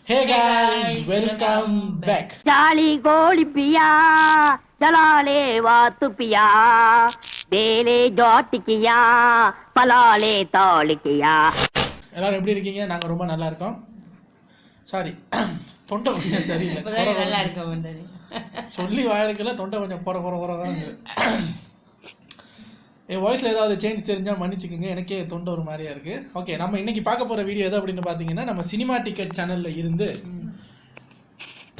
Hey guys, welcome back. जाली गोली पिया जलाले वातु पिया देले जॉट किया पलाले तौल किया. எல்லாரும் எப்படி இருக்கீங்க? நாங்க ரொம்ப நல்லா இருக்கோம். சாரி, தொண்டை கொஞ்சம் சரியில்லை. நல்லா இருக்கோம். சொல்லி வாயிருக்கல, தொண்டை கொஞ்சம் போற என் வாய்ஸில் ஏதாவது சேஞ்ச் தெரிஞ்சால் மன்னிச்சுக்கோங்க, எனக்கே தொண்டை ஒரு மாதிரியா இருக்கு. ஓகே, நம்ம இன்னைக்கு பார்க்க போகிற வீடியோ எது அப்படின்னு பார்த்தீங்கன்னா, நம்ம சினிமா டிக்கெட் சேனலில் இருந்து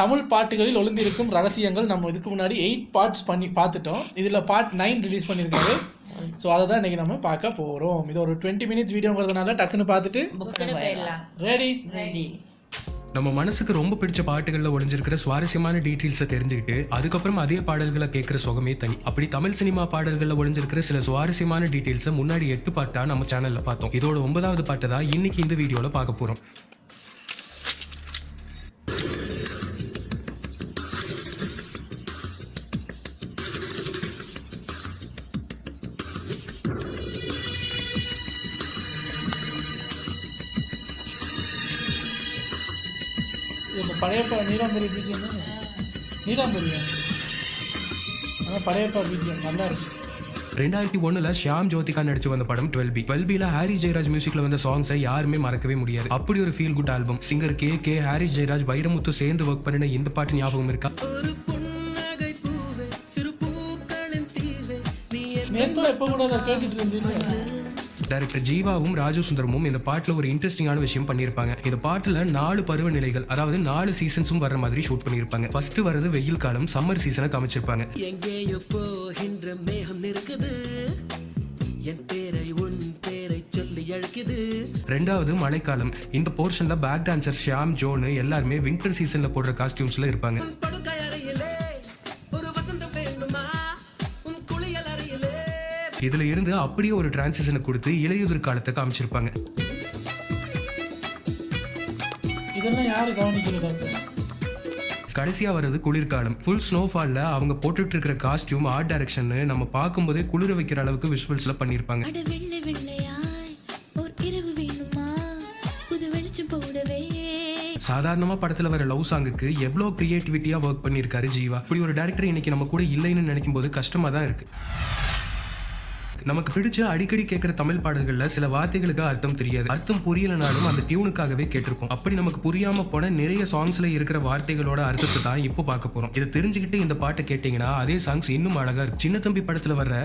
தமிழ் பாட்டுகளில் ஒளிந்திருக்கும் ரகசியங்கள் நம்ம இதுக்கு முன்னாடி 8 பார்ட்ஸ் பண்ணி பார்த்துட்டோம். இதில் பார்ட் 9 ரிலீஸ் பண்ணியிருக்காரு. ஸோ அதை தான் இன்றைக்கி நம்ம பார்க்க போகிறோம். இது ஒரு 20 மினிட்ஸ் வீடியோங்கிறதுனால டக்குன்னு பார்த்துட்டு ரெடி. நம்ம மனசுக்கு ரொம்ப பிடிச்ச பாட்டுகளில் ஒளிஞ்சிருக்கிற சுவாரஸ்யமான டீட்டெயில்ஸை தெரிஞ்சுக்கிட்டு அதுக்கப்புறம் அதே பாடல்களை கேட்குற சுகமே தனி. அப்படி தமிழ் சினிமா பாடல்களில் ஒளிஞ்சிருக்கிற சில சுவாரஸ்யமான டீட்டெயில்ஸை முன்னாடி 8 பாட்டா நம்ம சேனலில் பார்த்தோம். இதோட 9வது பாட்டை தான் இன்னைக்கு இந்த வீடியோவில் பார்க்க போகிறோம். பழையப்பா நீலாம்பரி பிஜிஎம் நீலாம்பரியா? ஆனால் பழையப்பா பிஜிஎம் நல்லா இருக்கு. 2001 ஷியாம் ஜோதிகா நடிச்சு வந்த படம் 12B ஹாரி ஜெயராஜ் மியூசிக்ல வந்த சாங்ஸை யாருமே மறக்கவே முடியாது. அப்படி ஒரு ஃபீல் குட் ஆல்பம். சிங்கர் கே ஹாரிஸ் ஜெயராஜ் வைரமுத்து சேர்ந்து ஒர்க் பண்ணின இந்த பாட்டு ஞாபகம் இருக்கா? நேற்று எப்போ கூட அதை கேட்டுட்டு இருந்தீங்க. டைரக்டர் ஜீவாவும் ராஜு சுந்தரமும் இந்த பாட்டில் ஒரு இன்ட்ரெஸ்டிங்கான விஷயம் பண்ணியிருப்பாங்க. இந்த பாட்டில் 4 பருவநிலைகள், அதாவது 4 சீசன்ஸும் வர்ற மாதிரி ஷூட் பண்ணியிருப்பாங்க. ஃபர்ஸ்ட் வர்றது வெயில் காலம், சம்மர் சீசனை காமிச்சிருப்பாங்க. ரெண்டாவது மழைக்காலம். இந்த போர்ஷன்ல பேக் டான்சர் ஷியாம் ஜோனு எல்லாருமே வின்டர் சீசன்ல போடுற காஸ்டியூம்ஸ்ல இருப்பாங்க. இதுல இருந்து அப்படியே ஒரு டிரான்சிஷனை கொடுத்து இலையுதிர் காலத்தை காமிச்சிருப்பாங்க. இதெல்லாம் யாரு கவனிக்கிறது? கடைசியா வர்றது குளிர்காலம். ஃபுல் ஸ்னோஃபால்ல அவங்க போட்டுட்டு இருக்கிற காஸ்டியூம், ஆர்ட் டைரக்ஷன் நம்ம பார்க்கும்போதே குளிர வைக்கிற அளவுக்கு விஷுவல்ஸ்ல பண்ணிருப்பாங்க. சாதாரணமா படத்துல வர லவ் சாங்குக்கு எவ்வளவு கிரியேட்டிவிட்டியா ஒர்க் பண்ணிருக்காரு ஜீவா. இப்படி ஒரு டைரக்டர் இன்னைக்கு நம்ம கூட இல்லைன்னு நினைக்கும் போது கஷ்டமா தான் இருக்கு. நமக்கு பிடிச்ச அடிக்கடி கேட்கிற தமிழ் பாடல்கள்ல சில வார்த்தைகளுக்கு அர்த்தம் தெரியாது. அர்த்தம் புரியலனாலும் அந்த டியூனுக்காகவே கேட்டிருப்போம். அப்படி நமக்கு புரியாம போன நிறைய சாங்ஸ்ல இருக்கிற வார்த்தைகளோட அர்த்தத்தை தான் இப்போ பார்க்க போறோம். இதை தெரிஞ்சுக்கிட்டு இந்த பாட்டை கேட்டீங்கன்னா அதே சாங்ஸ் இன்னும் அழகா இருக்கும். சின்ன தம்பி படத்துல வர்ற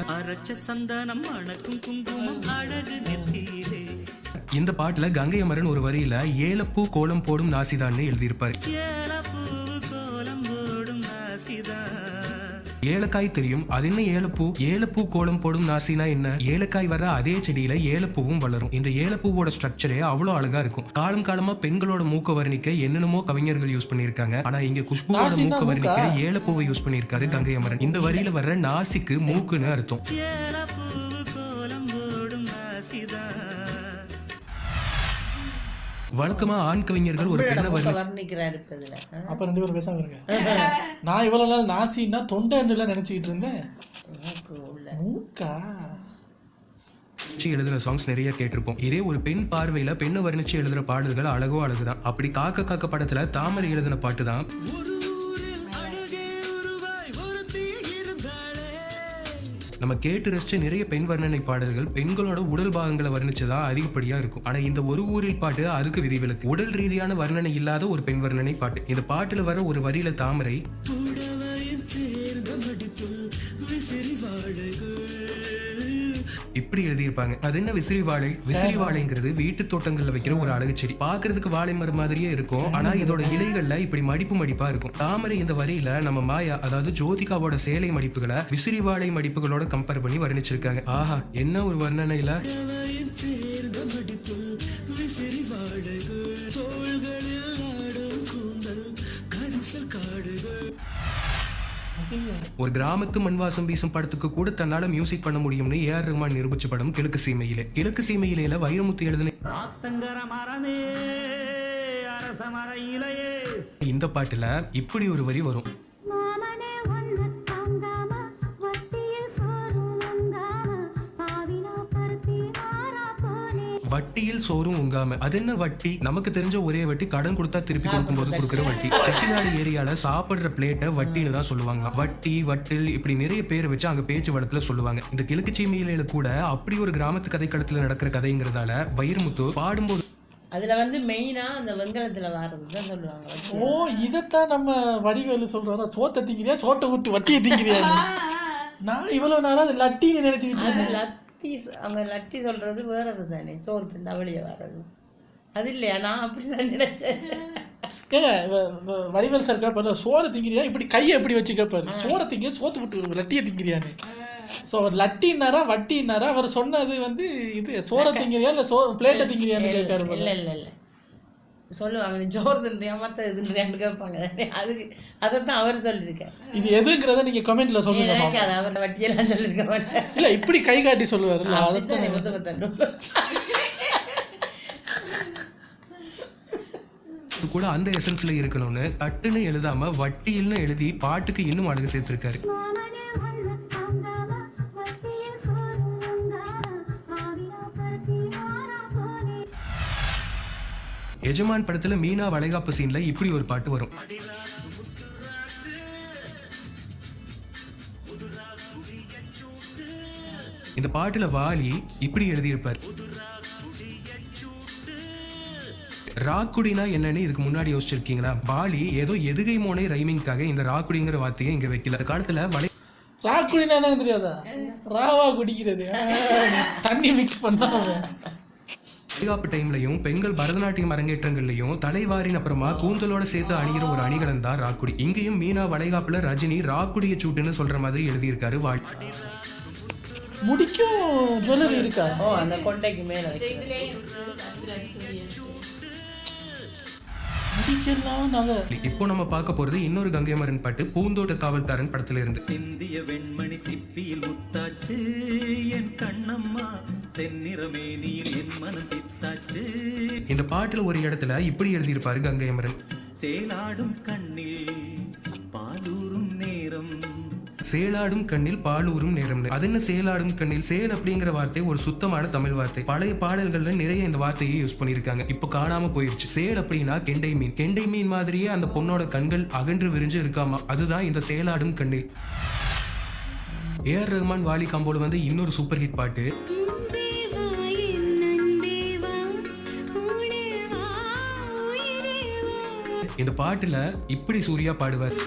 இந்த பாட்டுல கங்கை அமரன் ஒரு வரியில ஏலப்பூ கோலம் போடும் நாசிதான்னு எழுதியிருப்பாரு. ஏலக்காய் தெரியும், அது என்ன ஏலப்பூ? ஏலப்பூ கோலம் போடும் நாசினா என்ன? ஏலக்காய் வர அதே செடியில ஏலப்பூவும் வளரும். இந்த ஏலப்பூவோட ஸ்ட்ரக்சரே அவ்வளவு அழகா இருக்கும். காலம் காலமா பெண்களோட மூக்க வர்ணிக்க என்னென்னமோ கவிஞர்கள் யூஸ் பண்ணிருக்காங்க. ஆனா இங்க குஷ்புவோட மூக்க வர்ணிக்க ஏலப்பூவை யூஸ் பண்ணிருக்காரு கங்கை அமரன். இந்த வரியில வர்ற நாசிக்கு மூக்குன்னு அர்த்தம். வழக்கமா ஆண் கவிஞர்கள் ஒரு பெண்ணை வர்ணிக்கிறாரு. அப்ப 2 பேரும் பேசாம இருங்க. நான் இவ்வளவு நாள் நாசின்னா தொண்டைல நினைச்சிட்டு இருந்தேன். எழுதுற சாங்ஸ் நிறைய கேட்டிருப்போம். இதே ஒரு பெண் பார்வையில பெண்ணை வர்ணிச்சு எழுதுற பாடல்கள் அழகுதான். அப்படி காக்க காக்க படத்துல தாமரை எழுதின பாட்டு தான் நம்ம கேட்டு ரசிச்ச நிறைய பெண் வர்ணனை பாடல்கள் பெண்களோட உடல் பாகங்களை வர்ணிச்சதான் அதிகப்படியா இருக்கும். ஆனா இந்த ஒரு ஊரில் பாட்டு அதுக்கு விதிவிலக்கு. உடல் ரீதியான வர்ணனை இல்லாத ஒரு பெண் வர்ணனை பாட்டு. இந்த பாட்டுல வர ஒரு வரியில தாமரை இப்படி எழுதியிருப்பாங்க. அது என்ன விசிறி வாழை? விசிறி வாழைங்கிறது வீட்டு தோட்டங்கள்ல வைக்கிற ஒரு அழகு செடி. பாக்குறதுக்கு வாழை மரம் மாதிரியே இருக்கும். ஆனா இதோட இலைகள்ல இப்படி மடிப்பா இருக்கும். தாமரை இந்த வரியில நம்ம மாயா, அதாவது ஜோதிகாவோட சேலை மடிப்புகளை விசிறி வாழை மடிப்புகளோட கம்பேர் பண்ணி வர்ணிச்சிருக்காங்க. ஆஹா, என்ன ஒரு வர்ணனையில! ஒரு கிராமத்து மண்வாசம் வீசும் படத்துக்கு கூட தன்னால மியூசிக் பண்ண முடியும்னு ஏஆர் ரஹ்மான் நிரூபிச்ச படம் கிழக்கு சீமையிலே வைரமுத்து எழுதின இந்த பாட்டுல இப்படி ஒரு வரி வரும். வட்டியில் சோறும் உங்காம. அது என்ன வட்டி? நமக்கு தெரிஞ்ச ஒரே வட்டி கடன் கொடுத்தா திருப்பி கொடுக்கும்போது கொடுக்குற வட்டி. செட்டிநாடு ஏரியால சாப்பிடுற பிளேட்டை வட்டின்னு தான் சொல்லுவாங்க. வட்டி, வட்டில் இப்படி நிறைய பேர் வச்சு அங்க பேச்சு வழக்குல சொல்லுவாங்க. இந்த கிழக்கு சீமையில கூட அப்படி ஒரு கிராமத்து கதைக்களத்துல நடக்கிற கதைங்கிறதால வைரமுத்து பாடும்போது அதுல வந்து மெயினா அந்த வெங்கலத்துல வாரதுதான் சொல்லுவாங்க. ஓ, இதைத்தான் நம்ம வடிவேலு சொல்றாரா, சோத்தை திங்கிறியா சோட்டை விட்டு வட்டியை திங்கிறியா. நான் இவ்வளவு நாளா அது லட்டின்னு நினைச்சுக்கிட்டு இருந்தேன். லத்தி, அவங்க லட்டி சொல்றது வேறது தானே, சோறு திண்டா வெளியே வர்றது அது இல்லையா? நான் அப்படிதான் நினைச்சேன். ஏங்க வடிவேல் சார் கேட்பாரு, சோறை திங்கிறியா, இப்படி கையை எப்படி வச்சு கேட்பாரு, சோறை திங்க சோத்து விட்டு லட்டியை திங்கிறியான்னு. ஸோ அவர் லட்டின்னாரா வட்டின்னாரா, அவர் சொன்னது வந்து இது சோறை திங்கிறியா இல்லை பிளேட்டை திங்கிறியான்னு கேட்காரு. இல்லை இல்லை இல்லை சொல்லுவாங்க, நீ சோறு தின்றியா மற்ற இதுன்றியான்னு கேட்பாங்க. அதுக்கு அதைத்தான் அவர் சொல்லியிருக்காரு. இது எதுங்கிறத நீங்க கமெண்ட்ல சொல்லுங்க. எனக்கு அது அவர் வட்டியெல்லாம் சொல்லியிருக்க மாட்டேன். இல்லை இப்படி கை காட்டி சொல்லுவார். கூட அந்த எசன்ஸ்ல இருக்கணும்னு தட்டுன்னு எழுதாம வட்டியில்னு எழுதி பாட்டுக்கு இன்னும் அழகு சேர்த்திருக்காரு. எஜமான் படத்துல மீனா வளைகாப்பு சீன்ல இப்படி ஒரு பாட்டு வரும். இந்த பாட்டுல வாலி இப்படி எழுதியிருப்பார். ராக்குடினா என்னன்னு இதுக்கு முன்னாடி யோசிச்சிருக்கீங்களா? வாலி ஏதோ எதுகை மோனை ரைமிங்காக இந்த ராக்குடிங்கிற வார்த்தையை இங்க வைக்கல. அந்த காலத்துல ராக்குடினா என்னன்னு தெரியாதா? ராவா குடிக்கிறது, தண்ணி மிக்ஸ் பண்ணாம. வளைகாப்பு டைம்லையும் பெண்கள் பரதநாட்டியம் அரங்கேற்றங்கள்லையும் தலைவாரின் அப்புறமா கூந்தலோட சேர்த்து அணிகிற ஒரு அணிகலன் தான் ராக்குடி. இங்கேயும் மீனா வளைகாப்புல ரஜினி ராக்குடிய சூட்டுன்னு சொல்ற மாதிரி எழுதியிருக்காரு. வாலி முடிக்கும் ஜுவல்லரி இருக்கா? ஓ, அந்த கொண்டைக்கு மேல இப்போ நம்ம பார்க்க போறது இன்னொரு கங்கை மரன் பாட்டு, பூந்தோட்ட காவல்காரன் படத்துல இருந்து. சிந்திய வெண்மணி சிப்பியில் முத்தாச்சு என் கண்ணம்மா, செந்நிறமேனியில் என் மனம் பித்தாச்சு. இந்த பாட்டுல ஒரு இடத்துல இப்படி எழுதியிருப்பாரு கங்கை அமரன், சேலாடும் கண்ணில் பாலூரும் நேரம், சேலாடும் கண்ணில் பாலூரும் நேரம். அது என்ன சேலாடும் கண்ணில்? சேல் அப்படிங்கிற வார்த்தை ஒரு சுத்தமான தமிழ் வார்த்தை. பழைய பாடல்கள்ல நிறைய இந்த வார்த்தையை யூஸ் பண்ணிருக்காங்க, இப்போ காணாம போயிருச்சு. சேல் அப்படின்னா கெண்டை மீன். கெண்டை மீன் மாதிரியே அந்த பொண்ணோட கண்கள் அகன்று விரிஞ்சு இருக்காமா, அதுதான் இந்த சேலாடும் கண்ணில். ஏஆர் ரஹ்மான் வாலி காம்போல வந்து இன்னொரு சூப்பர் ஹிட் பாட்டு. இந்த பாட்டுல இப்படி சூர்யா பாடுவார்,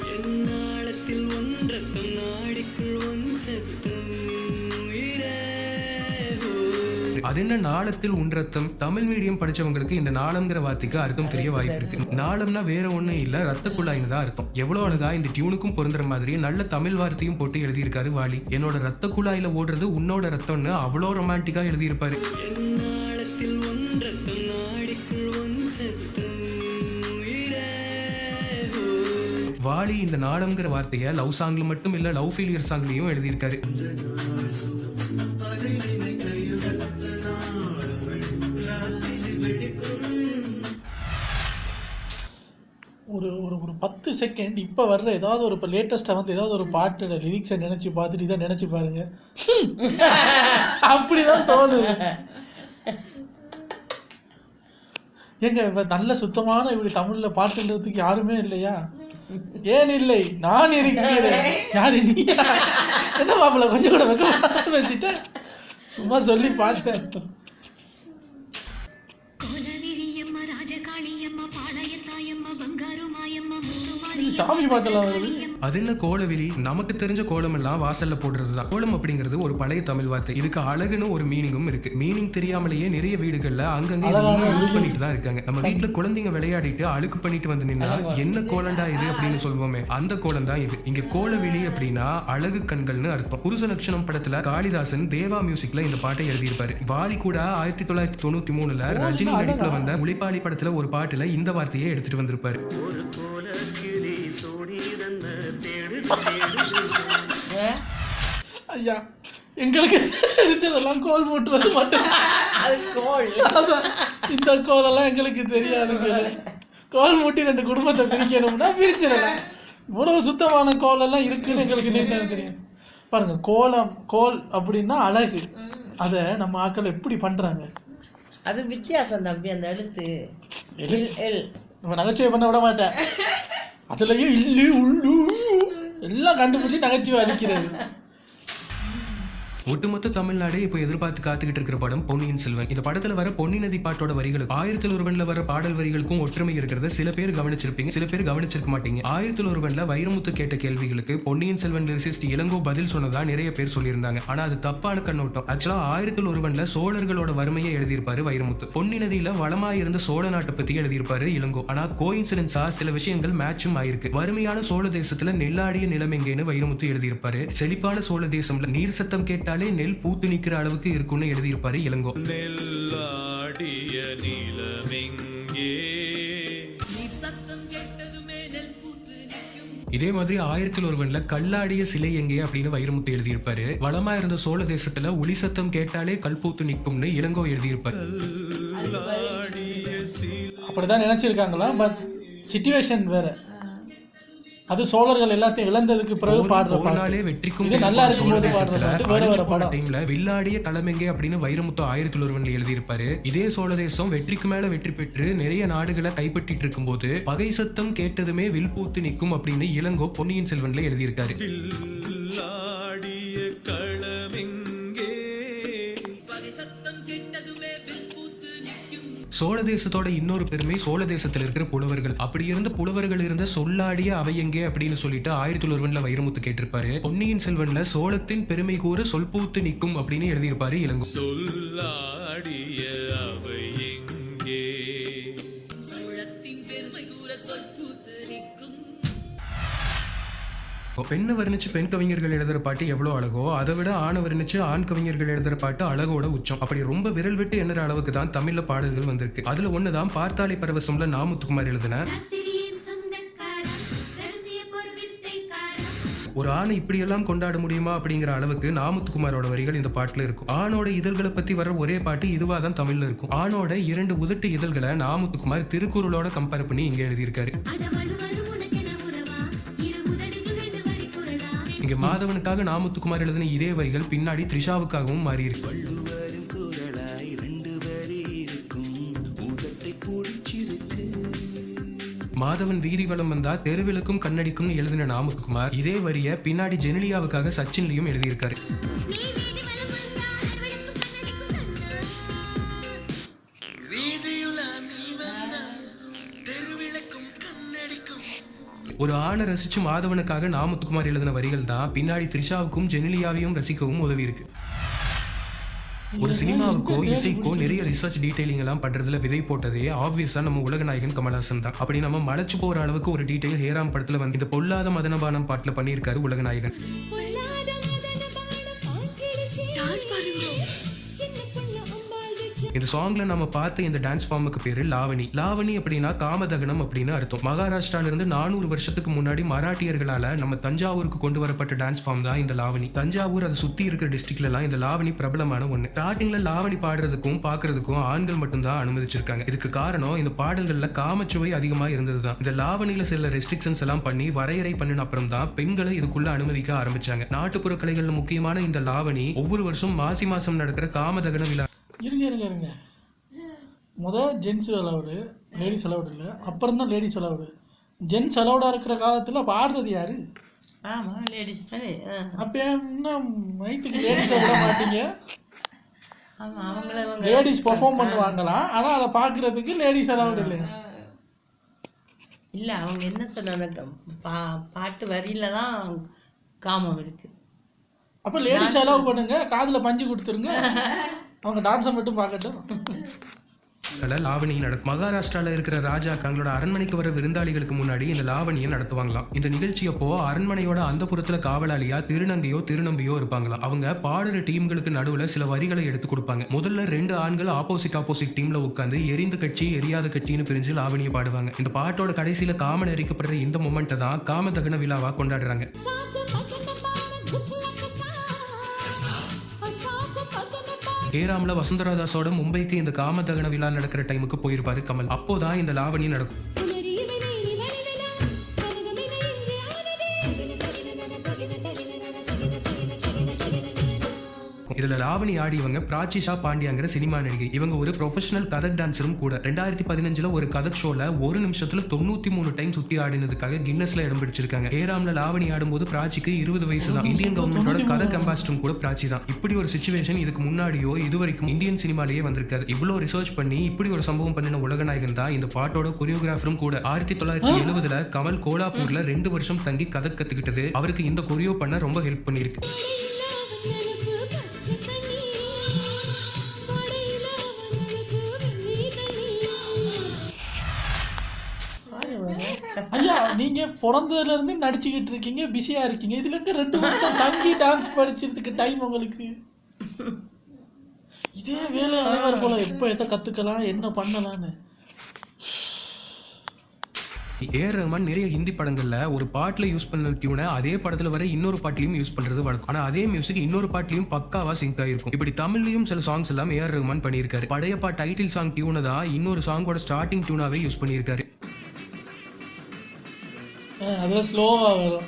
அது என்ன நாளத்தில் உன்றத்தம்? தமிழ் மீடியம் படிச்சவங்களுக்கு இந்த நாளம்ங்கிற வார்த்தைக்கு அர்த்தம் தெரிய வாய்ப்பு இருக்கு. நாளம்னா வேற ஒண்ணும் இல்ல, ரத்த குழாய்னு தான் அர்த்தம். எவ்வளவு அழகா இந்த டியூனுக்கும் பொருந்துற மாதிரி நல்ல தமிழ் வார்த்தையும் போட்டு எழுதியிருக்காரு வாலி. என்னோட ரத்த குழாயில ஓடுறது உன்னோட ரத்தம்னு அவ்வளோ ரொமான்டிக்கா எழுதியிருப்பாரு. வாலி இந்த நாடம்ங்கிற வார்த்தையை லவ் சாங்ல மட்டும் இல்ல, லவ் ஃபெயிலியர் சாங்லயும் எழுதியிருக்காரு. ஒரு ஒரு 10 செகண்ட் இப்போ வர்ற ஏதாவது ஒரு இப்போ லேட்டஸ்ட்டாக வந்து ஏதாவது ஒரு பாட்டோட லிரிக்ஸை நினச்சி பார்த்துட்டு இதை நினச்சி பாருங்க, அப்படிதான் தோணுது. ஏங்க இப்போ நல்ல சுத்தமான இப்படி தமிழில் பாட்டு எழுதுறதுக்கு யாருமே இல்லையா? ஏன் இல்லை, நான் இருக்கிறேன். யாரு நீ? என்ன மாப்பிள்ள கொஞ்சம் கூட வைக்க பேசிட்டேன், சும்மா சொல்லி பார்த்தேன். சாமி பாட்டெல்லாம் வருது. அது என்ன கோலவிழி? நமக்கு தெரிஞ்ச கோலம் எல்லாம் வாசல்ல போடுறதுதான். கோலம் அப்படிங்கிறது ஒரு பழைய தமிழ் வார்த்தை. இதுக்கு அழகுன்னு ஒரு மீனிங்கும் இருக்கு. மீனிங் தெரியாமலேயே நிறைய வீடுகள்ல அங்கங்க யூஸ் பண்ணிட்டு தான் இருக்காங்க. நம்ம வீட்டுல குழந்தைங்க விளையாடிட்டு அழுக்கு பண்ணிட்டு வந்து நின்னா என்ன கோலண்டா இது அப்படின்னு சொல்லுவோமே, அந்த கோலம் தான் இது. இங்க கோலவிழி அப்படின்னா அழகு கண்கள்னு அர்த்தம். புருஷ லட்சணம் படத்துல காளிதாசன் தேவா மியூசிக்ல இந்த பாட்டை எழுதியிருப்பாரு. வாலி கூட 1993 ரஜினி நடிப்புல வந்த உழைப்பாளி படத்துல ஒரு பாட்டுல இந்த வார்த்தையை எடுத்துட்டு வந்திருப்பாரு. ஐயா, எங்களுக்கு தெரிஞ்சதெல்லாம் கோல் மூட்டுறது மட்டும். இந்த கோலெல்லாம் எங்களுக்கு தெரியாதுங்க. கோல் மூட்டி 2 குடும்பத்தை பிரிக்கணும்னா பிரிச்சிடலாம். இவ்வளவு சுத்தமான கோலெல்லாம் இருக்குன்னு எங்களுக்கு நீங்க தெரியும். பாருங்க, கோலம் கோல் அப்படின்னா அழகு. அதை நம்ம ஆட்கள் எப்படி பண்றாங்க? அது வித்தியாசம் தம்பி, அந்த எழுத்து எல் எல். நம்ம நகைச்சுவை பண்ண விட மாட்டேன். அதுலயும் இல்லு உள்ளு எல்லாம் கண்டுபிடிச்சி நகைச்சுவை அடிக்கிறது. ஒட்டுமொத்த தமிழ்நாடே இப்போ எதிர்பார்த்து காத்துக்கிட்டு இருக்கிற படம் பொன்னியின் செல்வன். இந்த படத்துல வர பொன்னி நதி பாட்டோட வரிகளுக்கு 1001 வர பாடல் வரிகளுக்கும் ஒற்றுமை இருக்கிறத சில பேர் கவனிச்சிருப்பீங்க, சில பேர் கவனிச்சிருக்க மாட்டீங்க. 1001 வைரமுத்து கேட்ட கேள்விகளுக்கு பொன்னியின் செல்வன் லிரிசிஸ்ட் இளங்கோ பதில் சொன்னதா நிறைய பேர் சொல்லியிருந்தாங்க. ஆனா அது தப்பான கண்ணோட்டம். ஆக்சுவலா 1001 சோழர்களோட வறுமையை எழுதியிருப்பாரு வைரமுத்து. பொன்னி நதியில வளமா இருந்த சோழ நாட்டை பத்தி எழுதியிருப்பாரு இளங்கோ. ஆனா கோயின்சிடன்ஸா சில விஷயங்கள் மேட்சும் ஆயிருக்கு. வறுமையான சோழ தேசத்துல நெல்லாடிய நிலம் எங்கேன்னு வைரமுத்து எழுதியிருப்பாரு. செழிப்பான சோழ தேசம்ல நீர் சத்தம் கேட்டாலே நெல் பூத்து நிக்கிற அளவுக்கு இருக்கும்னு எழுதியிருப்பாரு இளங்கோ. நெல்லாடிய நிலமெங்கே. இதே மாதிரி 1001 கல்லாடிய சிலை எங்கே அப்படின்னு வைரமுத்து எழுதியிருப்பாரு. வளமா இருந்த சோழ தேசத்துல ஒளி சத்தம் கேட்டாலே கல் பூத்து நிற்கும்னு இளங்கோ எழுதியிருப்பாரு. அப்படிதான் நினைச்சிருக்காங்களா, பட் சிச்சுவேஷன் வேற. அது சோழர்கள் எல்லாத்தையும் இழந்ததுக்கு பிறகு பாடுற பாட்டு. வெற்றிக்கும் இது நல்லா இருக்கும்போது பாடுற பாட்டு வேற வேற படம். டைம்ல வில்லாடிய களமெங்கே அப்படின்னு வைரமுத்து 1001 எழுதியிருப்பாரு. இதே சோழ தேசம் வெற்றிக்கு மேல வெற்றி பெற்று நிறைய நாடுகளை கைப்பற்றிட்டு இருக்கும் போது பகை சத்தம் கேட்டதுமே வில் பூத்து நிற்கும் அப்படின்னு இளங்கோ பொன்னியின் செல்வன்ல எழுதியிருக்காரு. சோழ தேசத்தோட இன்னொரு பெருமை சோழ தேசத்துல இருக்கிற புலவர்கள். அப்படி இருந்த புலவர்கள் இருந்த சொல்லாடிய அவை எங்கே அப்படின்னு சொல்லிட்டு 1001 வைரமுத்து கேட்டிருப்பாரு. பொன்னியின் செல்வன்ல சோழத்தின் பெருமை கூற சொல் பூத்து நிற்கும் அப்படின்னு எழுதியிருப்பாரு இளங்கோ. சொல்லாடிய அவை எங்கே. பெண்ணை வர்ணிச்சு பெண் கவிஞர்கள் எழுதுற பாட்டு எவ்வளவு அழகோ, அதை விட ஆணை வர்ணிச்சு ஆண் கவிஞர்கள் எழுதுற பாட்டு அழகோட உச்சம். அப்படி ரொம்ப விரல் விட்டு எண்ணுற அளவுக்கு தான் தமிழ்ல பாடல்கள் வந்திருக்கு. அதுல ஒண்ணுதான் பார்த்தாலை பரவசம்ல நா. முத்துக்குமார் எழுதின ஒரு ஆணை இப்படியெல்லாம் கொண்டாட முடியுமா அப்படிங்கிற அளவுக்கு நா. முத்துக்குமாரோட வரிகள் இந்த பாட்டுல இருக்கும். ஆணோட இதழ்களை பத்தி வர ஒரே பாட்டு இதுவா தான் தமிழ்ல இருக்கும். ஆணோட 2 உதட்டு இதழ்களை நா. முத்துக்குமார் திருக்குறளோட கம்பேர் பண்ணி இங்க எழுதியிருக்காரு. இங்க மாதவனுக்காக நா. முத்துக்குமார் எழுதின இதே வரிகள் பின்னாடி த்ரிஷாவுக்காகவும் மாறி இருக்கு. மாதவன் வீதி வலம் வந்தா தெருவிலுக்கும் கண்ணடிக்கும் எழுதின நா. முத்துக்குமார் இதே வரிய பின்னாடி ஜெனிலியாவுக்காக சச்சின்லயும் எழுதியிருக்காரு. ஒரு ஆணை ரசிச்சு மாதவனுக்காக நா. முத்துக்குமார் எழுதின வரிகள் தான் பின்னாடி த்ரிஷாவுக்கும் ஜெனிலியாவையும் ரசிக்கவும் உதவி இருக்கு. ஒரு சினிமாவுக்கோ இசைக்கோ நிறைய ரிசர்ச் டீடைலிங் எல்லாம் பண்றதுல விதை போட்டதே ஆப்வியஸா நம்ம உலக நாயகன் கமல்ஹாசன் தான். அப்படி நம்ம மலைச்சு போற அளவுக்கு ஒரு டீடைல் ஹேராம் படத்துல வந்து இந்த பொல்லாத மதனபானம் பாட்டுல பண்ணியிருக்காரு உலக நாயகன். இந்த சாங்ல நம்ம பார்த்த இந்த டான்ஸ் ஃபார்முக்கு பேரு லாவணி. லாவணி அப்படின்னா காமதகனம் அப்படின்னு அர்த்தம். மகாராஷ்டிரால இருந்து 400 வருஷத்துக்கு முன்னாடி மராட்டியர்களால நம்ம தஞ்சாவூருக்கு கொண்டு வரப்பட்ட டான்ஸ் ஃபார்ம் தான் இந்த லாவணி. தஞ்சாவூர் அதை சுத்தி இருக்கிற டிஸ்ட்ரிக்ட்ல எல்லாம் இந்த லாவணி பிரபலமான ஒண்ணு. ஸ்டார்டிங்ல லாவணி பாடுறதுக்கும் பாக்குறதுக்கும் ஆண்கள் மட்டும்தான் அனுமதிச்சிருக்காங்க. இதுக்கு காரணம் இந்த பாடல்கள்ல காமச்சுவை அதிகமா இருந்ததுதான். இந்த லாவணியில சில ரெஸ்ட்ரிக்ஷன்ஸ் எல்லாம் பண்ணி வரையறை பண்ணின அப்புறம் தான் பெண்களை இதுக்குள்ள அனுமதிக்க ஆரம்பிச்சாங்க. நாட்டுப்புற கலைகள்ல முக்கியமான இந்த லாவணி ஒவ்வொரு வருஷம் மாசி மாசம் நடக்கிற காமதகன விழா. இருங்க முதல் ஜென்ஸ் அலவுடு, லேடிஸ் அலவுடு இல்லை, அப்புறம் தான் லேடிஸ் அலவுடு. ஜென்ஸ் அலவுடாக இருக்கிற காலத்தில் அப்போ ஆடுறது யாரு? ஆமாம், லேடிஸ் தானே. அப்போ இன்னும் மைத்துக்கு லேடிஸ் விட மாட்டீங்க? ஆமாம், அவங்கள லேடிஸ் பெர்ஃபார்ம் பண்ணுவாங்களாம், ஆனால் அதை பார்க்குறதுக்கு லேடிஸ் அலவுடு இல்லையா? இல்லை, அவங்க என்ன சொன்னாங்க, பாட்டு வரியில தான் காமம் இருக்கு. அப்போ லேடிஸ் அலோவ் பண்ணுங்க, காதில் பஞ்சு கொடுத்துருங்க, அவங்க டான்ஸை மட்டும் பார்க்கட்டும். லாவணி நடக்கும். மகாராஷ்டிரால இருக்கிற ராஜா தங்களோட அரண்மனைக்கு வர விருந்தாளிகளுக்கு முன்னாடி இந்த லாவணியை நடத்துவாங்களாம். இந்த நிகழ்ச்சியப்போ அரண்மனையோட அந்த புறத்துல காவலாளியா திருநங்கையோ திருநம்பியோ இருப்பாங்களாம். அவங்க பாடுற டீம்களுக்கு நடுவுல சில வரிகளை எடுத்து கொடுப்பாங்க. முதல்ல 2 ஆண்கள் ஆப்போசிட் டீம்ல உட்காந்து எரிந்த கட்சி எரியாத கட்சின்னு பிரிஞ்சு லாவணியை பாடுவாங்க. இந்த பாட்டோட கடைசியில காமன் எரிக்கப்படுற இந்த மொமெண்ட்டை தான் காமதகன விழாவா கொண்டாடுறாங்க. ஹேராம்ல வசுந்தராதாஸோட மும்பைக்கு இந்த காமதகன விழா நடக்கிற டைமுக்கு போயிருப்பாரு கமல். அப்போதான் இந்த லாவணி நடக்கும். இதை இதுல லாவணி ஆடியவங்க பிராச்சிஷா பாண்டியாங்கிற சினிமா நடிகை. இவங்க ஒரு ப்ரொஃபஷனல் கதக் டான்சரும் கூட. 2015 ஒரு கதக் ஷோல 1 நிமிஷத்துல 93 டைம் சுத்தி ஆடினதுக்காக கின்னஸ்ல இடம் பிடிச்சிருக்காங்க. ஏராம்ல லாவணி ஆடும்போது பிராச்சிக்கு 20 வயசு தான். இந்தியன் கவர்மெண்டோட கதக் அம்பாசிடரும் கூட பிராச்சி தான். இப்படி ஒரு சிச்சுவேஷன் இதுக்கு முன்னாடியோ இதுவரைக்கும் இந்தியன் சினிமாலேயே வந்திருக்காது. இவ்வளவு ரிசர்ச் பண்ணி இப்படி ஒரு சம்பவம் பண்ணின உலகநாயகன் தான் இந்த பாட்டோட கொரியோகிராஃபரும் கூட. 1970 கமல் கோலாப்பூர்ல 2 வருஷம் தங்கி கதக் கத்துக்கிட்டது அவருக்கு இந்த கொரியோ பண்ண ரொம்ப ஹெல்ப் பண்ணிருக்கு. ஐயா நீங்க பிறந்ததுல இருந்து நடிச்சுக்கிட்டு இருக்கீங்க, பிஸியா இருக்கீங்க, இதுல இருந்து 2 வருஷம் தங்கி டான்ஸ் படிச்சதுக்கு டைம் உங்களுக்கு? இதே வேலை அனைவர் போல எப்போ எதை கத்துக்கலாம் என்ன பண்ணலான்னு. ஏஆர் ரஹ்மான் நிறைய ஹிந்தி படங்கள்ல ஒரு பாட்டுல யூஸ் பண்ண டியூனை அதே படத்துல வர இன்னொரு பாட்டிலையும் யூஸ் பண்றது வழக்கம். ஆனா அதே மியூசிக் இன்னொரு பாட்டிலையும் பக்காவா சிங்க் ஆயிருக்கும். இப்படி தமிழ்லயும் சில சாங்ஸ் எல்லாம் ஏஆர் ரஹ்மான் பண்ணியிருக்காரு. படையப்பா டைட்டில் சாங் டியூனை தான் இன்னொரு சாங்கோட ஸ்டார்டிங் டியூனாவே யூஸ் பண்ணியிருக்காரு. அது ஸ்லோவா வரும்.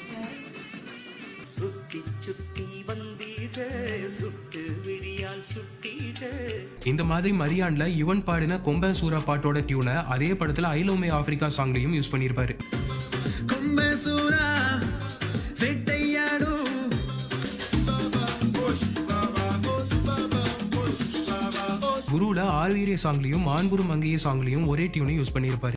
இந்த மாதிரி மரியான்ல யுவன் பாடின கொம்பன் சூரா பாட்டோட டியூனை அதே படத்துல ஐ லவ் மை ஆப்பிரிக்கா சாங்லயும் யூஸ் பண்ணியிருப்பாரு. குருல ஆர்வீரிய சாங்லயும் மான்புரும் மங்கைய சாங்லயும் ஒரே டியூனை யூஸ் பண்ணியிருப்பாரு.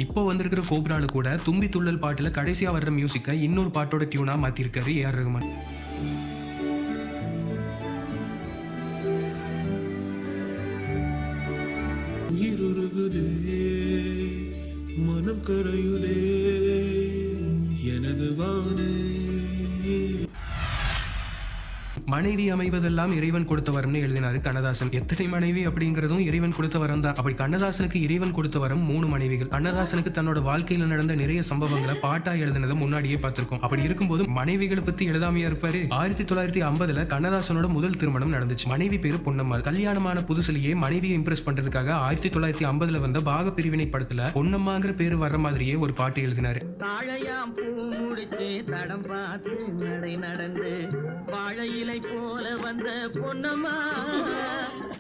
இப்போ வந்திருக்கிற கோப்ரால கூட தும்பி துள்ளல் பாட்டுல கடைசியா வர்ற மியூசிக்கை இன்னொரு பாட்டோட டியூனா மாத்திருக்காரு ஏஆர் ரஹ்மான். மனம் கரையுதே எனது வானே. மனைவி அமைவதெல்லாம் இறைவன் கொடுத்த வரம்னு எழுதினாரு கண்ணதாசன். எத்தனை மனைவி அப்படிங்கறதும் இறைவன் கொடுத்த வரம் தான். அப்படி கண்ணதாசனுக்கு இறைவன் கொடுத்த வரம் 3 மனைவிகள். கண்ணதாசனுக்கு தன்னோட வாழ்க்கையில நடந்த நிறைய சம்பவங்களை பாட்டா எழுதினதை முன்னாடியே பார்த்திருக்கோம். அப்படி இருக்கும்போது மனைவிகளை பத்தி எழுதாமையா இருப்பாரு? 1950 கண்ணதாசனோட முதல் திருமணம் நடந்துச்சு. மனைவி பேரு பொன்னம்மாள். கல்யாணமான புதுசுலயே மனைவியை இம்ப்ரெஸ் பண்றதுக்காக 1950 வந்த பாக பிரிவினை படத்துல பொன்னம்மாங்கிற பேரு வர்ற மாதிரியே ஒரு பாட்டு எழுதினாரு. தாழையாம் பூ முடிச்சு தடம் பார்த்து நடை நடந்து வாழையிலை போல வந்த பொன்னம்மா.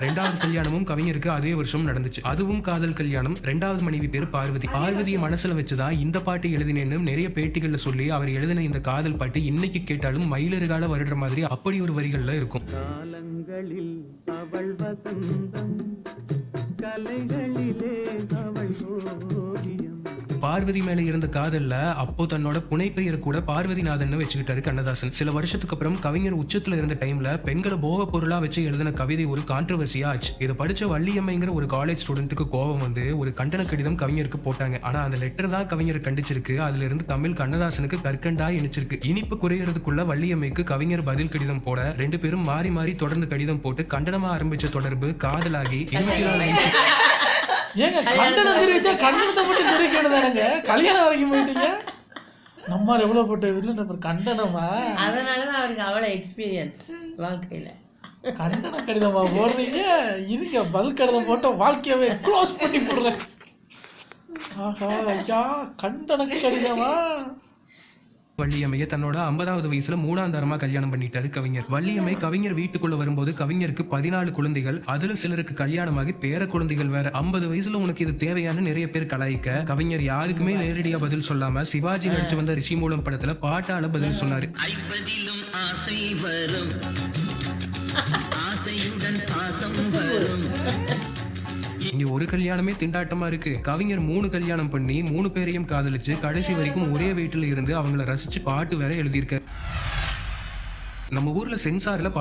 2வது கல்யாணமும் கவிஞருக்கு அதே வருஷம் நடந்துச்சு. அதுவும் காதல் கல்யாணம். 2வது மனைவி பேரு பார்வதி. பார்வதியை மனசுல வச்சுதான் இந்த பாட்டு எழுதினேன்னு நிறைய பேட்டிகள்ல சொல்லி அவர் எழுதின இந்த காதல் பாட்டு இன்னைக்கு கேட்டாலும் மயிலறுகால வருடுற மாதிரி அப்படி ஒரு வரிகள்ல இருக்கும். காலங்களில் அவள் வசந்தம், கலைகளிலே அவள் ஓவியம். பார்வதி மேல இருந்த காதல்ல அப்போ தன்னோட புனைப்பெயரை கூட பார்வதிநாதன் வச்சுக்கிட்டாரு கண்ணதாசன். சில வருஷத்துக்கு அப்புறம் கவிஞர் உச்சத்துல இருந்த டைம்ல பெண்களை போக பொருளா வச்சு எழுதின கவிதை ஒரு கான்ட்ரவர்சியா ஆச்சு. இதை படிச்ச வள்ளியம்மைங்கிற ஒரு காலேஜ் ஸ்டூடெண்ட்டுக்கு கோபம் வந்து ஒரு கண்டன கடிதம் கவிஞருக்கு போட்டாங்க. ஆனா அந்த லெட்டர் தான் கவிஞர் கண்டிச்சிருக்கு. அதுல இருந்து தமிழ் கண்ணதாசனுக்கு கற்கண்டா இணைச்சிருக்கு. இனிப்பு குறையறதுக்குள்ள வள்ளியம்மைக்கு கவிஞர் பதில் கடிதம் போட 2 பேரும் மாறி மாறி தொடர்ந்து கடிதம் போட்டு கண்டனமா ஆரம்பிச்ச தொடர்பு காதலாகி 24 ஏங்க கண்டனம் தெரிவிச்சா கண்டனத்தை மட்டும் தெரிவிக்கணுதானங்க? கல்யாணம் வரைக்கும் போயிட்டீங்க. நம்மால் எவ்வளோ போட்ட இதில் நம்ம கண்டனமா? அதனாலதான் அவருக்கு அவ்வளோ எக்ஸ்பீரியன்ஸ் வாழ்க்கையில. கண்டன கடிதமா போடுறீங்க? இருங்க பதில் கடிதம் போட்ட வாழ்க்கையவே க்ளோஸ் பண்ணி போடுறேன். ஆஹா ஐயா கண்டன கடிதமா? வள்ளியம்மையை தன்னோட 50வது வயசுல 3ஆம் தரமா கல்யாணம் பண்ணிட்டாரு கவிஞர். வள்ளியம்மை கவிஞர் வீட்டுக்குள்ள வரும்போது கவிஞருக்கு 14 குழந்தைகள். அதுல சிலருக்கு கல்யாணமாகி பேர குழந்தைகள் வேற. 50 வயசுல உனக்கு இது தேவையான நிறைய பேர் கலாய்க்க கவிஞர் யாருக்குமே நேரடியா பதில் சொல்லாம சிவாஜி நடிச்சு வந்த ரிஷி மூலம் படத்துல பாட்டால பதில் சொன்னாரு. இங்க ஒரு கல்யாணமே திண்டாட்டமா இருக்கு. கவிஞர் 3 கல்யாணம் பண்ணி 3 பேரையும் காதலிச்சு கடைசி வரைக்கும் ஒரே வீட்டுல இருந்து அவங்கள ரசிச்சு பாட்டு வேற எழுதியிருக்காரு. நம்ம ஊர்ல சென்சார்ல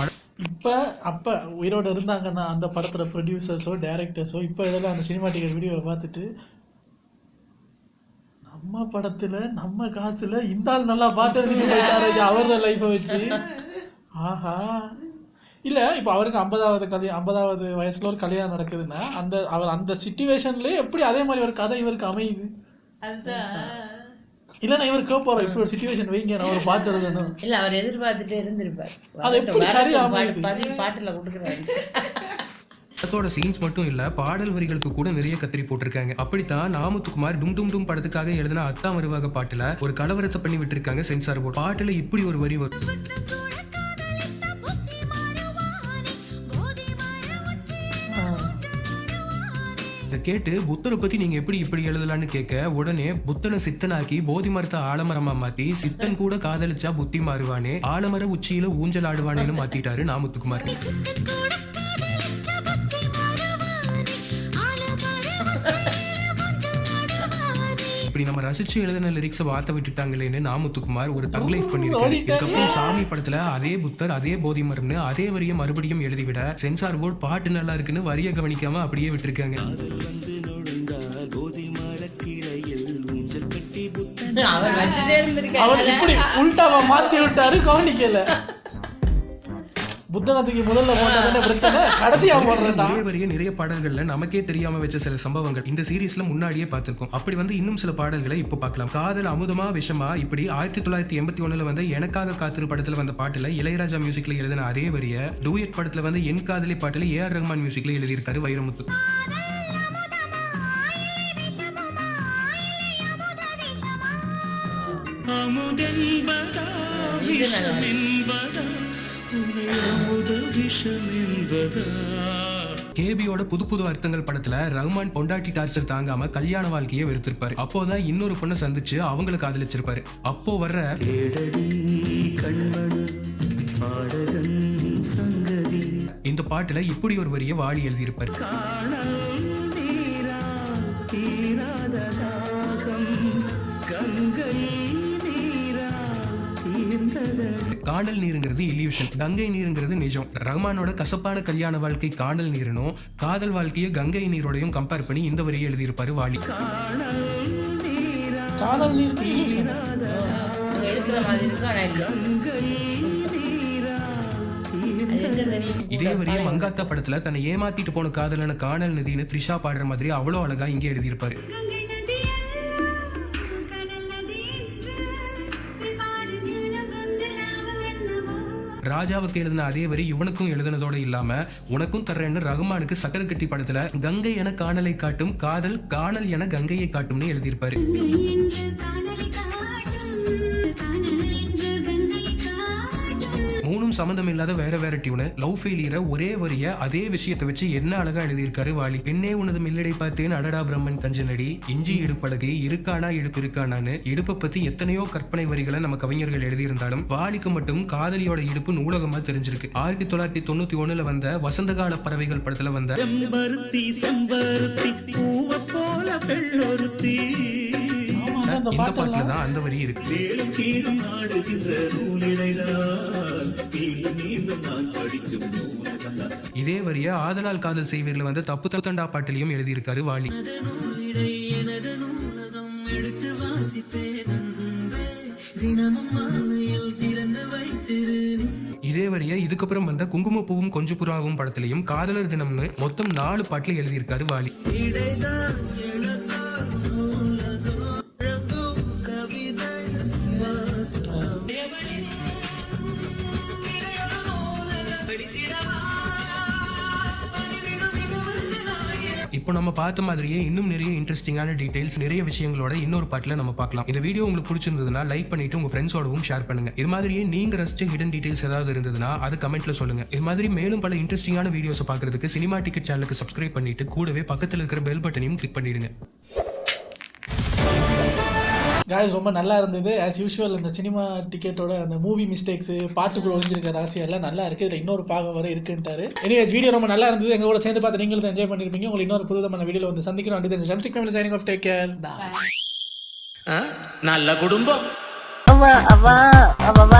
இப்போ அப்போ உயிரோடு இருந்தாங்கன்னா அந்த படத்தில் ப்ரொடியூசர்ஸோ டைரக்டர்ஸோ இப்போ இதெல்லாம் அந்த சினிமாட்டிக் வீடியோவை பார்த்துட்டு நம்ம படத்தில் நம்ம காசில் இந்த ஆள் நல்லா பாட்டு எழுதிட்டு போயிட்டாரு அவரோட லைஃப்பை வச்சு. ஆஹா இல்லை இப்போ அவருக்கு 50வது வயசுல ஒரு கல்யாணம் நடக்குதுன்னா அவர் அந்த சிச்சுவேஷன்லேயே எப்படி அதே மாதிரி ஒரு கதை இவருக்கு அமையுது? அதுதான் இல்லைன்னா இவர் கேட்பாரோ இப்படி ஒரு சுச்சுவேஷன் வைங்க நான் ஒரு பாட்டு எழுதணும். இல்லை அவர் எதிர்பார்த்துட்டே இருந்திருப்பார். அது எப்படி சரியாக பதில் பாட்டில் கொடுக்குறாரு. படத்தோட சீன்ஸ் மட்டும் இல்ல பாடல் வரிகளுக்கு கூட நிறைய கத்திரி போட்டிருக்காங்க. அப்படித்தான் நாமுத்துக்குமார் டும் டும் டும் படத்துக்காக எழுதின அத்தா மருவாக பாட்டுல ஒரு கலவரத்தை பண்ணி விட்டுருக்காங்க சென்சார் போர்டு. பாட்டுல இப்படி ஒரு வரி வரும். இதை கேட்டு புத்தரை பத்தி நீங்க எப்படி இப்படி எழுதலான்னு கேட்க உடனே புத்தனை சித்தனாக்கி போதி மரத்தை ஆலமரமா மாத்தி சித்தன் கூட காதலிச்சா புத்தி மாறுவானே ஆலமர உச்சியில ஊஞ்சல் ஆடுவானேன்னு மாத்திட்டாரு நாமுத்துக்குமார். இப்படி நம்ம ரசிச்சு எழுதின லிரிக்ஸை வார்த்தை விட்டுட்டாங்களேன்னு நாமுத்துக்குமார் ஒரு தக் லைஃப் பண்ணிருக்காரு. இதுக்கப்புறம் சாமி படத்துல அதே புத்தர் அதே போதி மரம்னு அதே வரிய மறுபடியும் எழுதிவிட சென்சார் போர்டு பாட்டு நல்லா இருக்குன்னு வரிய கவனிக்காம அப்படியே விட்டுருக்காங்க. அவர் வச்சுட்டே இருந்திருக்காரு. அவர் இப்படி உல்டாவா மாத்தி விட்டாரு, கவனிக்கல. புத்தனத்துக்கு முதல்ல போட்டதானே பிரச்சனை, கடைசியா போடுறேன்டா. இதே வரைய நிறைய பாடல்கள்ல நமக்கே தெரியாம வச்ச சில சம்பவங்கள் இந்த சீரீஸ்ல முன்னாடியே பார்த்திருக்கோம். அப்படி வந்து இன்னும் சில பாடல்களை இப்ப பார்க்கலாம். காதல் அமுதமா விஷமா இப்படி 1981 வந்த எனக்காக காத்திரு படத்துல வந்த பாட்டுல இளையராஜா மியூசிக்ல எழுதின அதே வரிய டூயட் படத்துல வந்து என் காதலி பாட்டுல ஏஆர் ரஹ்மான் மியூசிக்ல எழுதியிருக்காரு வைரமுத்து. கேபியோட புது புது அர்த்தங்கள் படத்துல ரஹ்மான் பொண்டாட்டி டார்ச்சர் தாங்காம கல்யாண வாழ்க்கையை வெறுத்திருப்பாரு. அப்போதான் இன்னொரு பொண்ணை சந்திச்சு அவங்களை காதலிச்சிருப்பாரு. அப்போ வர்ற இந்த பாட்டுல இப்படி ஒரு வரிய வாலி எழுதியிருப்பாரு. காணல் நீருங்கிறது இல்யூஷன், கங்கை நீருங்கிறது நிஜம். ரஹ்மானோட கசப்பான கல்யாண வாழ்க்கை காணல் நீரனும் காதல் வாழ்க்கையை கங்கை நீரோடையும் கம்பேர் பண்ணி இந்த வரியை எழுதியிருப்பாரு வாலி. காணல் நீர் இருக்கிற மாதிரி இதே வரியை மங்காத்தா படத்துல தன்னை ஏமாத்திட்டு போன காதலான காணல் நதினு த்ரிஷா பாடுற மாதிரி அவ்வளவு அழகா இங்கே எழுதியிருப்பாரு. ராஜாவுக்கு எழுதின அதே வரி இவனுக்கும் எழுதினதோட இல்லாம உனக்கும் தர்றேன்னு ரஹ்மானுக்கு சக்கர கட்டி படத்துல கங்கை என காணலை காட்டும் காதல் காணல் என கங்கையை காட்டும்னு எழுதியிருப்பாரு. மூணும் சம்பந்தம் இல்லாத வேற வேற டியூனு லவ் ஃபெயிலியரை ஒரே வரிய அதே விஷயத்தை வச்சு என்ன அழகா எழுதியிருக்காரு வாலி. பெண்ணே உனது மில்லடை பார்த்தேன் அடடா பிரம்மன் கஞ்சனடி இஞ்சி இடுப்பழகை இருக்கானா இடுப்பு இருக்கானான்னு இடுப்பை பத்தி எத்தனையோ கற்பனை வரிகளை நம்ம கவிஞர்கள் எழுதியிருந்தாலும் வாலிக்கு மட்டும் காதலியோட இடுப்பு நூலகமா தெரிஞ்சிருக்கு. 1991 வந்த வசந்தகால பறவைகள் படத்துல வந்த இந்த பாட்டுல தான் அந்த வரி இருக்கு. இதே வரிய ஆதலால் காதல் செய்வீர்கள் வந்து தப்பு தண்டா பாட்டிலையும் எழுதியிருக்காரு வாலி. இதே வரிய இதுக்கப்புறம் வந்த குங்குமப்பூவும் கொஞ்சு புறாவும் படத்திலையும் காதலர் தினம்னு மொத்தம் 4 பாட்டுல எழுதியிருக்காரு வாலி. இப்போ நம்ம பார்த்த மாதிரியே இன்னும் நிறைய இன்ட்ரெஸ்டிங்கான டீடைல்ஸ் நிறைய விஷயங்களோட இன்னொரு பாட்டில் நம்ம பார்க்கலாம். இந்த வீடியோ உங்களுக்கு பிடிச்சிருந்ததுன்னா லைக் பண்ணிட்டு உங்க ஃப்ரெண்ட்ஸோடவும் ஷேர் பண்ணுங்க. இது மாதிரியே நீங்க ரசிச்ச ஹிடன் டீடைல்ஸ் ஏதாவது இருந்ததுன்னா அது கமெண்ட்ல சொல்லுங்க. இது மாதிரி மேலும் பல இன்ட்ரெஸ்டிங்கான வீடியோஸ் பார்க்கறதுக்கு சினிமா டிக்கெட் சேனலுக்கு சப்ஸ்கிரைப் பண்ணிட்டு கூடவே பக்கத்தில் இருக்கிற பெல் பட்டனையும் கிளிக் பண்ணிடுங்க. காய்ஸ் ரொம்ப நல்லா இருந்தது. ஆஸ் யூஷுவல் இந்த சினிமா டிக்கெட்டோட அந்த மூவி மிஸ்டேக்ஸ் பாட்டுக்குள்ள ஒழிஞ்சிருக்க ரகசியம் எல்லாம் நல்லா இருக்குது. இதில் இன்னொரு பாகம் வர இருக்குன்ட்டாரு. எனிவேஸ் வீடியோ ரொம்ப நல்லா இருந்தது. எங்க கூட சேர்ந்து பார்த்து நீங்களும் என்ஜாய் பண்ணிருப்பீங்க. உங்களுக்கு இன்னொரு புதுவிதமான வீடியோவில் வந்து சந்திக்கிறோம். அடுத்து ஜம்ஸ்டிக் family signing off. Take care. நல்ல குடும்பம். அவ அவ அவ